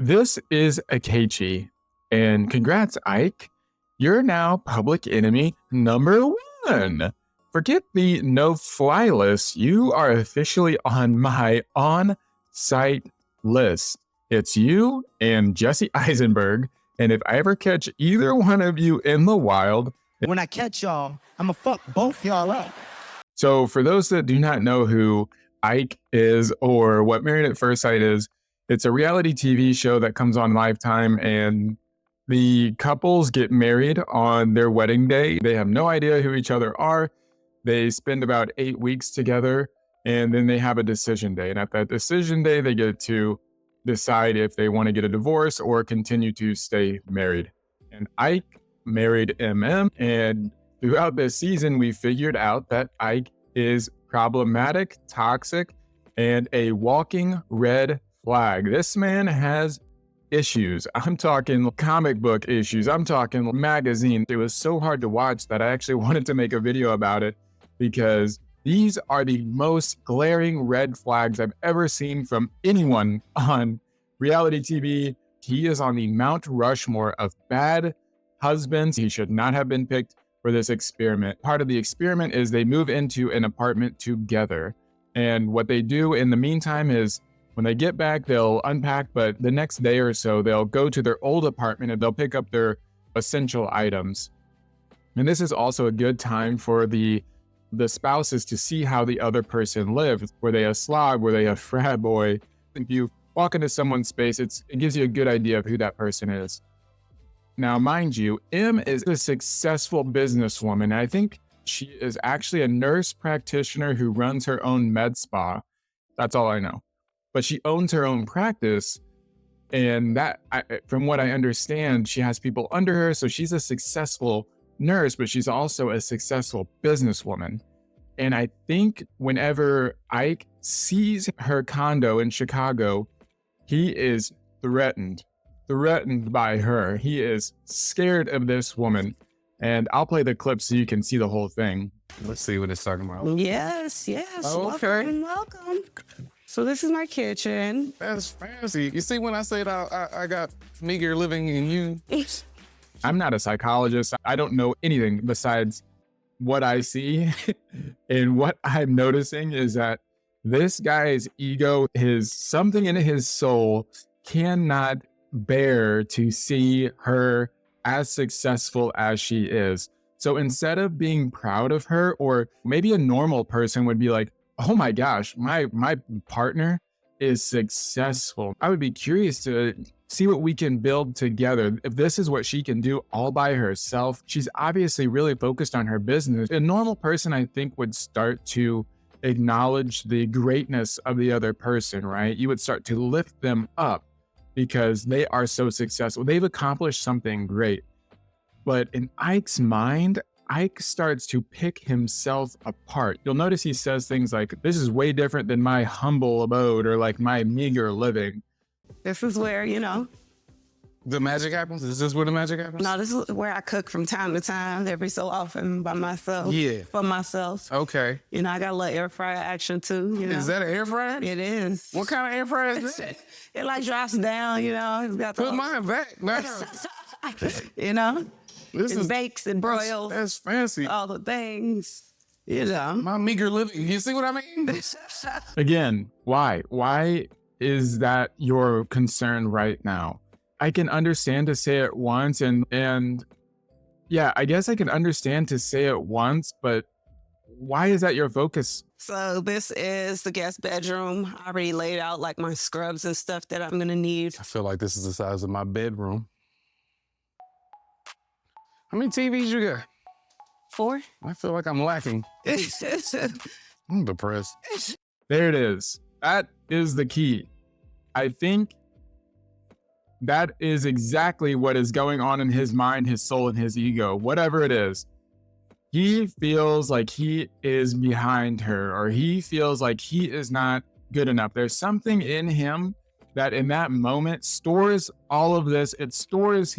This is Akechi, and congrats, Ike. You're now public enemy number one. Forget the no-fly list. You are officially on my on-site list. It's you and Jesse Eisenberg, and if I ever catch either one of you in the wild... When I catch y'all, I'ma fuck both y'all up. So for those that do not know who Ike is or what Married at First Sight is, it's a reality TV show that comes on Lifetime, and the couples get married on their wedding day. They have no idea who each other are. They spend about 8 weeks together, and then they have a decision day. And at that decision day, they get to decide if they want to get a divorce or continue to stay married. And Ike married MM, and throughout this season, we figured out that Ike is problematic, toxic, and a walking red flag. This man has issues. I'm talking comic book issues. I'm talking magazine. It was so hard to watch that I actually wanted to make a video about it because these are the most glaring red flags I've ever seen from anyone on reality TV. He is on the Mount Rushmore of bad husbands. He should not have been picked for this experiment. Part of the experiment is they move into an apartment together. And what they do in the meantime is when they get back, they'll unpack, but the next day or so, they'll go to their old apartment and they'll pick up their essential items. And this is also a good time for the spouses to see how the other person lives. Were they a slob? Were they a frat boy? If you walk into someone's space, it gives you a good idea of who that person is. Now, mind you, M is a successful businesswoman. I think she is actually a nurse practitioner who runs her own med spa. That's all I know. But she owns her own practice, and from what I understand, she has people under her, so she's a successful nurse, but she's also a successful businesswoman. And I think whenever Ike sees her condo in Chicago, he is threatened by her. He is scared of this woman, and I'll play the clip so you can see the whole thing. Let's see what it's talking about. Yes. Oh, okay. Welcome. So this is my kitchen. That's fancy. You see when I said I got meager living in you? I'm not a psychologist. I don't know anything besides what I see. And what I'm noticing is that this guy's ego, something in his soul cannot bear to see her as successful as she is. So instead of being proud of her, or maybe a normal person would be like, oh my gosh, my partner is successful. I would be curious to see what we can build together. If this is what she can do all by herself, she's obviously really focused on her business. A normal person, I think, would start to acknowledge the greatness of the other person, right? You would start to lift them up because they are so successful. They've accomplished something great. But in Ike's mind, Ike starts to pick himself apart. You'll notice he says things like, this is way different than my humble abode or like my meager living. This is where, The magic happens? Is this where the magic happens? No, this is where I cook from time to time, every so often by myself. Yeah. For myself. Okay. I got a little air fryer action too, Is that an air fryer? It is. What kind of air fryer is that? It like drops down, It's got Put mine back. It bakes and broils. That's fancy. All the things, My meager living. You see what I mean? Again, why? Why is that your concern right now? I can understand to say it once and yeah, I guess I can understand to say it once, but why is that your focus? So this is the guest bedroom. I already laid out like my scrubs and stuff that I'm gonna need. I feel like this is the size of my bedroom. How many TVs you got? 4. I feel like I'm lacking. I'm depressed. There it is. That is the key. I think that is exactly what is going on in his mind, his soul, and his ego, whatever it is. He feels like he is behind her, or he feels like he is not good enough. There's something in him that in that moment stores all of this. It stores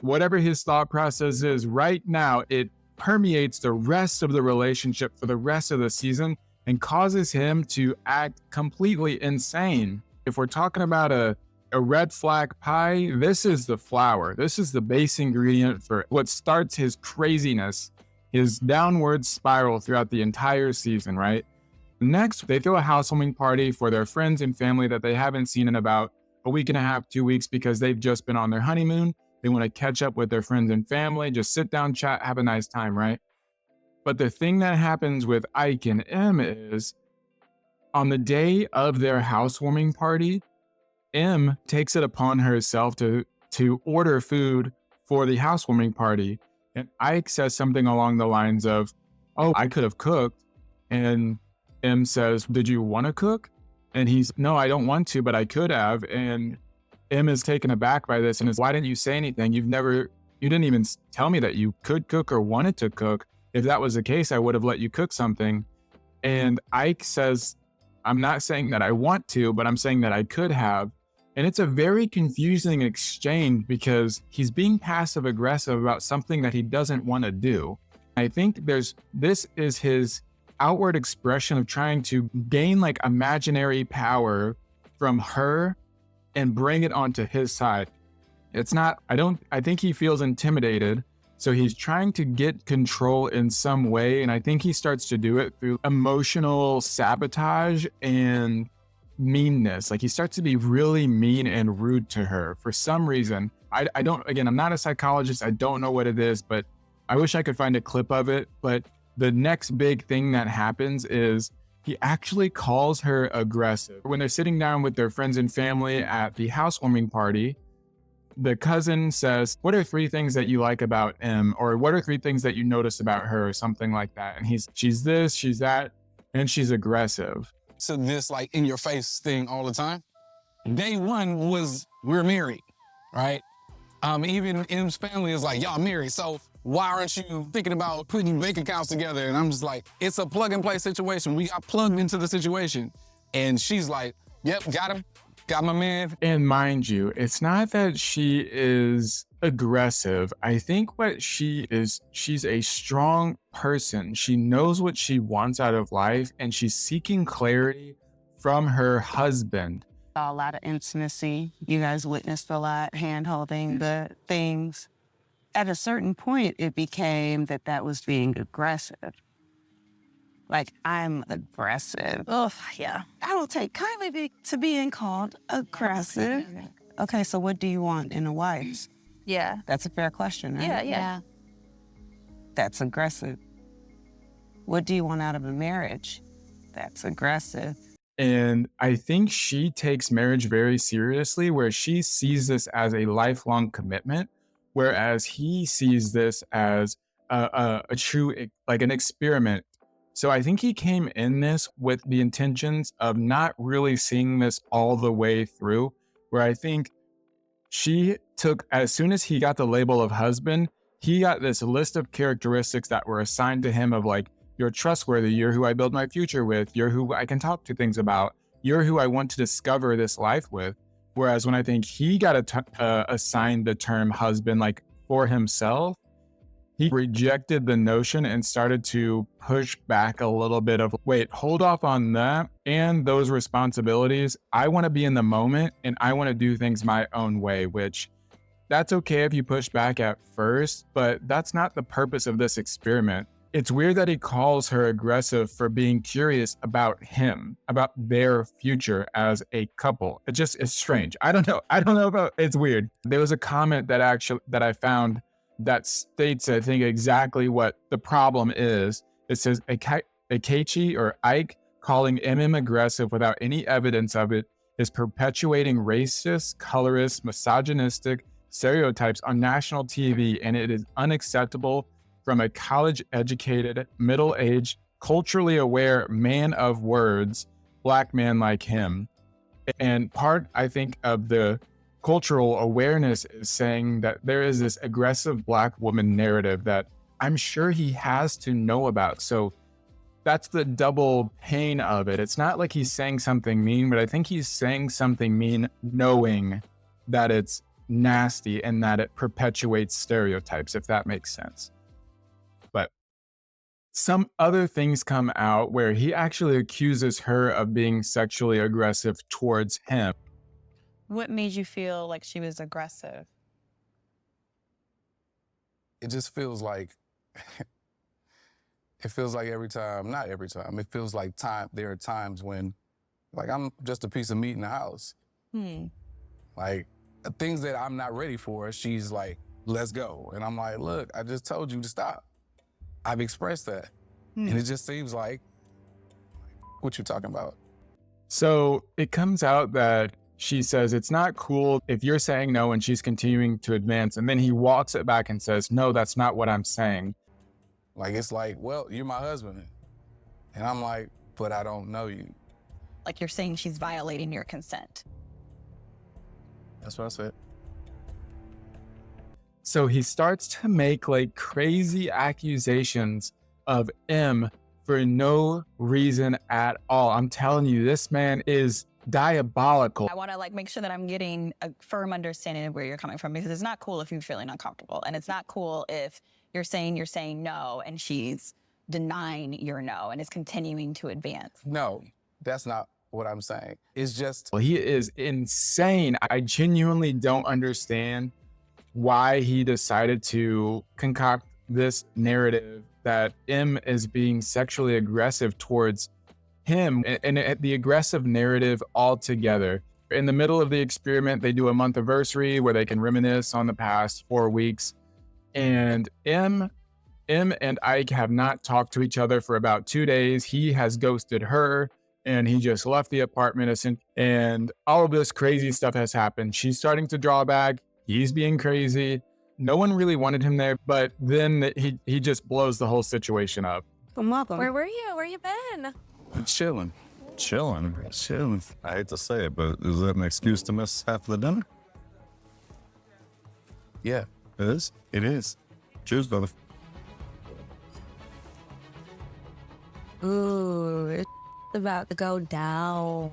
whatever his thought process is right now. It permeates the rest of the relationship for the rest of the season and causes him to act completely insane. If we're talking about a A red flag pie, this is the flour. This is the base ingredient for what starts his craziness, his downward spiral throughout the entire season, right? Next, they throw a housewarming party for their friends and family that they haven't seen in about a week and a half, 2 weeks, because they've just been on their honeymoon. They want to catch up with their friends and family, just sit down, chat, have a nice time, right? But the thing that happens with Ike and M is on the day of their housewarming party, M takes it upon herself to order food for the housewarming party. And Ike says something along the lines of, "Oh, I could have cooked." And M says, "Did you want to cook?" And he's, "No, I don't want to, but I could have." And M is taken aback by this and is, "Why didn't you say anything? You didn't even tell me that you could cook or wanted to cook. If that was the case, I would have let you cook something." And Ike says, "I'm not saying that I want to, but I'm saying that I could have." And it's a very confusing exchange because he's being passive aggressive about something that he doesn't want to do. I think this is his outward expression of trying to gain like imaginary power from her and bring it onto his side. I think he feels intimidated. So he's trying to get control in some way. And I think he starts to do it through emotional sabotage and meanness. Like he starts to be really mean and rude to her for some reason. I'm not a psychologist. I don't know what it is, but I wish I could find a clip of it. But the next big thing that happens is he actually calls her aggressive. When they're sitting down with their friends and family at the housewarming party, the cousin says, "What are 3 things that you like about M?" Or "What are 3 things that you notice about her?" Or something like that. And she's this, she's that, and she's aggressive. So this like in your face thing all the time. Day one was we're married, right? Even M's family is like, y'all married, so why aren't you thinking about putting bank accounts together? And I'm just like, it's a plug and play situation. We got plugged into the situation. And she's like, yep, got him. Got my man. And mind you, it's not that she is aggressive. I think she's a strong person. She knows what she wants out of life, and she's seeking clarity from her husband. A lot of intimacy. You guys witnessed a lot, hand-holding the things. At a certain point, it became that was being aggressive. Like, I'm aggressive. Oh, yeah. I don't take kindly to being called aggressive. Okay, so what do you want in a wife? Yeah. That's a fair question, right? Yeah. That's aggressive. What do you want out of a marriage? That's aggressive. And I think she takes marriage very seriously, where she sees this as a lifelong commitment, whereas he sees this as a true, like an experiment. So I think he came in this with the intentions of not really seeing this all the way through, where I think she took, as soon as he got the label of husband, he got this list of characteristics that were assigned to him of like, you're trustworthy, you're who I build my future with, you're who I can talk to things about, you're who I want to discover this life with. Whereas when I think he got assigned the term husband, like for himself, he rejected the notion and started to push back a little bit of, wait, hold off on that and those responsibilities. I want to be in the moment and I want to do things my own way, which that's okay if you push back at first, but that's not the purpose of this experiment. It's weird that he calls her aggressive for being curious about him, about their future as a couple. It's strange. I don't know about, it's weird. There was a comment that I found that states, I think, exactly what the problem is. It says, Akechi or Ike calling MM aggressive without any evidence of it is perpetuating racist, colorist, misogynistic stereotypes on national TV, and it is unacceptable from a college-educated, middle-aged, culturally aware man of words, Black man like him. And part, I think, of the cultural awareness is saying that there is this aggressive Black woman narrative that I'm sure he has to know about. So that's the double pain of it. It's not like he's saying something mean, but I think he's saying something mean knowing that it's nasty and that it perpetuates stereotypes, if that makes sense. But some other things come out where he actually accuses her of being sexually aggressive towards him. What made you feel like she was aggressive? It just feels like, it feels like every time, not every time, it feels like there are times when, like, I'm just a piece of meat in the house. Like, things that I'm not ready for, she's like, let's go. And I'm like, look, I just told you to stop. I've expressed that. And it just seems like, what you talking about? So it comes out that she says it's not cool if you're saying no and she's continuing to advance. And then he walks it back and says, no, that's not what I'm saying. Like, it's like, well, you're my husband. And I'm like, but I don't know you. Like you're saying she's violating your consent. That's what I said. So he starts to make like crazy accusations of M for no reason at all. I'm telling you, this man is diabolical. I want to like make sure that I'm getting a firm understanding of where you're coming from, because it's not cool if you're feeling uncomfortable, and it's not cool if you're saying no and she's denying your no and is continuing to advance. No, that's not what I'm saying. It's just, Well, he is insane. I genuinely don't understand why he decided to concoct this narrative that M is being sexually aggressive towards him, and the aggressive narrative altogether. In the middle of the experiment, they do a Monthiversary where they can reminisce on the past 4 weeks. And M and Ike have not talked to each other for about 2 days. He has ghosted her and he just left the apartment. And all of this crazy stuff has happened. She's starting to draw back. He's being crazy. No one really wanted him there, but then he just blows the whole situation up. Welcome. Where were you? Where you been? chilling. Chilling. Chilling. I hate to say it, but is that an excuse to miss half the dinner? Yeah, It is? it is. Cheers, brother. Ooh, it's about to go down.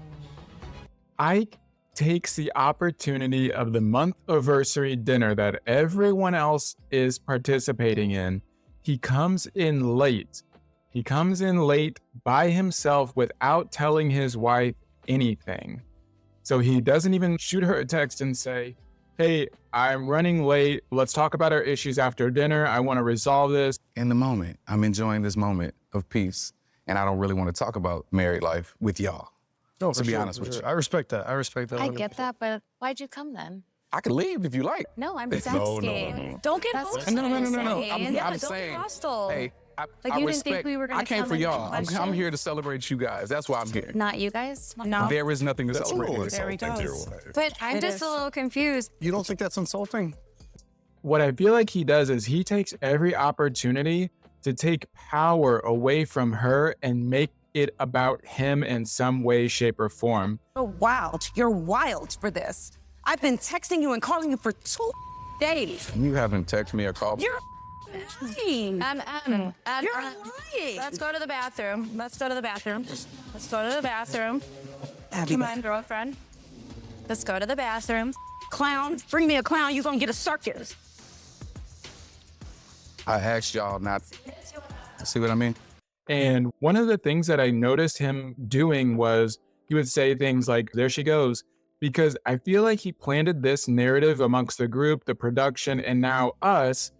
Ike takes the opportunity of the Monthiversary dinner that everyone else is participating in. He comes in late. He comes in late by himself without telling his wife anything. So he doesn't even shoot her a text and say, hey, I'm running late. Let's talk about our issues after dinner. I want to resolve this. In the moment, I'm enjoying this moment of peace, and I don't really want to talk about married life with y'all. No, to be honest with you. I respect that. I respect that. I get that, but why'd you come then? I can leave if you like. No, I'm just No, asking. no, no. Don't get That's- hostile. No. I'm don't saying, get hostile. Hey, I Like, I you didn't respect, think we were gonna I came come for and y'all. I'm questions? here to celebrate you guys. That's why I'm here. Not you guys. No. There is nothing to That's a celebrate. little here. There he insulting to your goes. wife. But I'm It just is. a little confused. You don't think that's insulting? What I feel like he does is he takes every opportunity to take power away from her and make it about him in some way, shape, or form. You're wild. You're wild for this. I've been texting you and calling you for 2 days. You haven't texted me or called me. You're lying. You're lying. Let's go to the bathroom. Let's go to the bathroom. Let's go to the bathroom. Come on, girlfriend. Let's go to the bathroom. Clown, bring me a clown, you're gonna get a circus. I asked y'all not. See what I mean? And one of the things that I noticed him doing was he would say things like, there she goes, because I feel like he planted this narrative amongst the group, the production, and now us,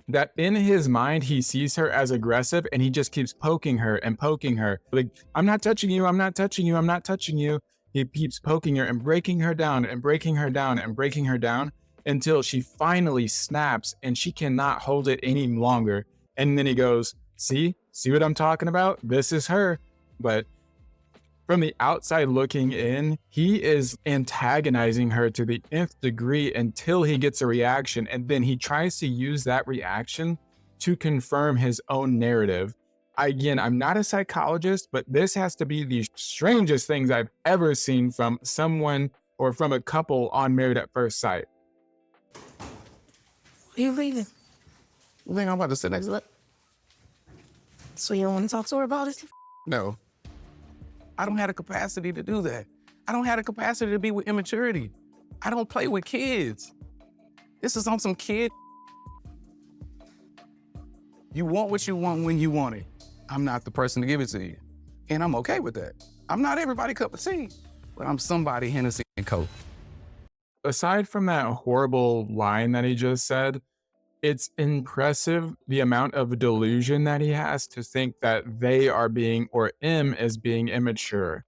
that in his mind, he sees her as aggressive and he just keeps poking her and poking her. Like, I'm not touching you, I'm not touching you, I'm not touching you. He keeps poking her and breaking her down and breaking her down and breaking her down until she finally snaps and she cannot hold it any longer. And then he goes, see what I'm talking about? This is her. But from the outside looking in, he is antagonizing her to the nth degree until he gets a reaction. And then he tries to use that reaction to confirm his own narrative. Again, I'm not a psychologist, but this has to be the strangest things I've ever seen from someone or from a couple on Married at First Sight. Are you leaving? You think I'm about to sit next to that? So you don't want to talk to her about it? No. I don't have the capacity to do that. I don't have the capacity to be with immaturity. I don't play with kids. This is on some kid. You want what you want when you want it. I'm not the person to give it to you. And I'm okay with that. I'm not everybody cup of tea, but I'm somebody Hennessy and Coke. aside from that horrible line that he just said, it's impressive the amount of delusion that he has to think that they are being, or M is being immature.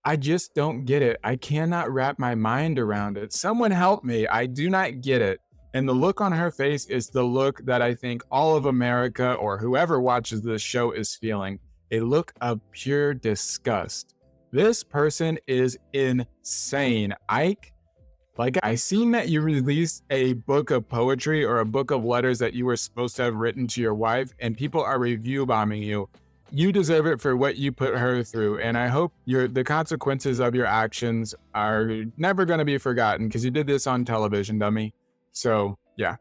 I just don't get it. I cannot wrap my mind around it. Someone help me. I do not get it. And the look on her face is the look that I think all of America or whoever watches this show is feeling. A look of pure disgust. This person is insane. Ike, like, I seen that you released a book of poetry or a book of letters that you were supposed to have written to your wife, and people are review bombing you. You deserve it for what you put her through, and I hope the consequences of your actions are never going to be forgotten, because you did this on television, dummy. So, yeah.